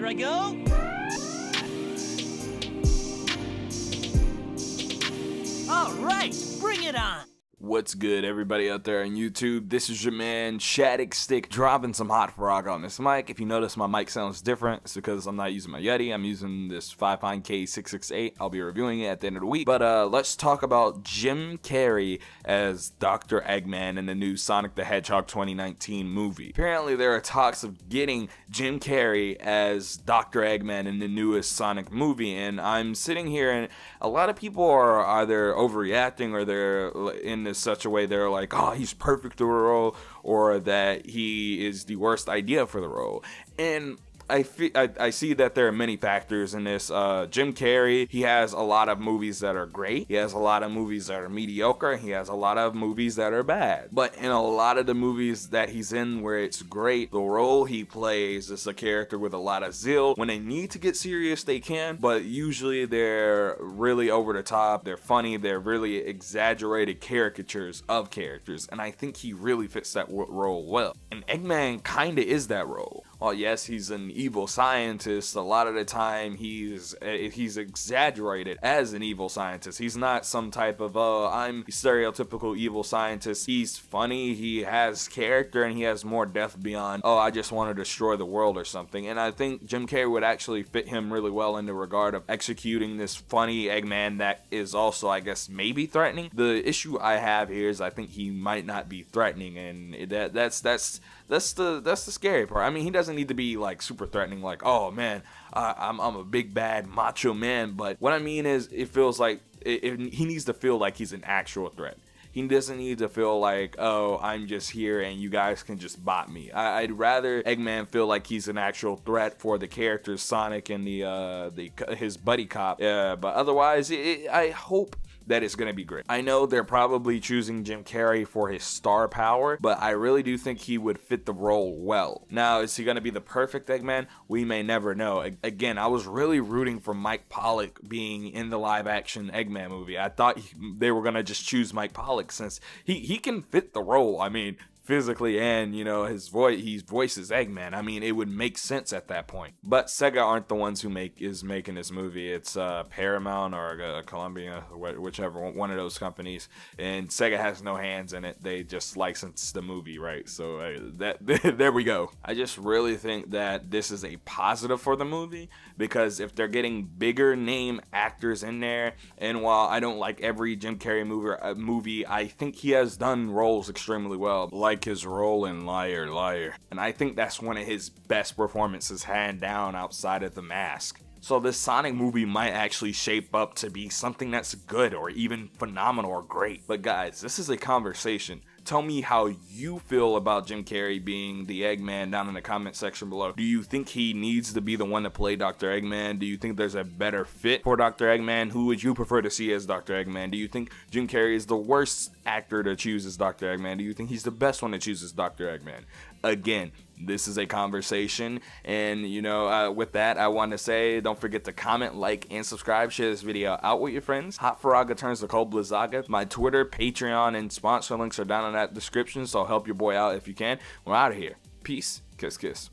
Here I go. All right, bring it on. What's good, everybody out there on YouTube? This is your man, SHadic Stick, dropping some hot frog on this mic. If you notice my mic sounds different, it's because I'm not using my Yeti. I'm using this Fifine K668. I'll be reviewing it at the end of the week. But let's talk about Jim Carrey as Dr. Eggman in the new Sonic the Hedgehog 2019 movie. Apparently, there are talks of getting Jim Carrey as Dr. Eggman in the newest Sonic movie, and I'm sitting here and a lot of people are either overreacting or they're in such a way they're like, oh, he's perfect for the role, or that he is the worst idea for the role. And I see that there are many factors in this. Jim Carrey, he has a lot of movies that are great. He has a lot of movies that are mediocre. He has a lot of movies that are bad. But in a lot of the movies that he's in where it's great, the role he plays is a character with a lot of zeal. When they need to get serious, they can, but usually they're really over the top. They're funny. They're really exaggerated caricatures of characters. And I think he really fits that role well. And Eggman kind of is that role. Well, yes, he's an evil scientist. A lot of the time, he's exaggerated as an evil scientist. He's not some type of, I'm a stereotypical evil scientist. He's funny, he has character, and he has more depth beyond, I just want to destroy the world or something. And I think Jim Carrey would actually fit him really well in the regard of executing this funny Eggman that is also, I guess, maybe threatening. The issue I have here is I think he might not be threatening, and that's the scary part. I mean, he doesn't need to be like super threatening, like, oh man, I'm a big bad macho man. But what I mean is, it feels like he needs to feel like he's an actual threat. He doesn't need to feel like, oh, I'm just here and you guys can just bot me. I'd rather Eggman feel like he's an actual threat for the characters Sonic and his buddy cop. But otherwise, I hope that it's going to be great. I know they're probably choosing Jim Carrey for his star power, but I really do think he would fit the role well. Now, is he going to be the perfect Eggman? We may never know. Again, I was really rooting for Mike Pollock being in the live-action Eggman movie. I thought they were going to just choose Mike Pollock since he can fit the role. I mean, physically, and his voice, he voices Eggman. I mean, it would make sense at that point. But Sega aren't the ones who is making this movie. It's Paramount or Columbia, whichever one of those companies, and Sega has no hands in it. They just license the movie, right? So there we go. I just really think that this is a positive for the movie, because if they're getting bigger name actors in there, and while I don't like every Jim Carrey movie, I think he has done roles extremely well, like his role in Liar Liar, and I think that's one of his best performances hand down outside of The Mask. So this Sonic movie might actually shape up to be something that's good or even phenomenal or great. But guys, this is a conversation. Tell me how you feel about Jim Carrey being the Eggman down in the comment section below. Do you think he needs to be the one to play Dr. Eggman? Do you think there's a better fit for Dr. Eggman? Who would you prefer to see as Dr. Eggman? Do you think Jim Carrey is the worst actor to choose as Dr. Eggman? Do you think he's the best one to choose as Dr. Eggman? Again, this is a conversation, and with that, I want to say, don't forget to comment, like, and subscribe. Share this video out with your friends. Hot Faraga turns to Cold Blizzaga. My Twitter, Patreon, and sponsor links are down in that description, so help your boy out if you can. We're out of here. Peace. Kiss, kiss.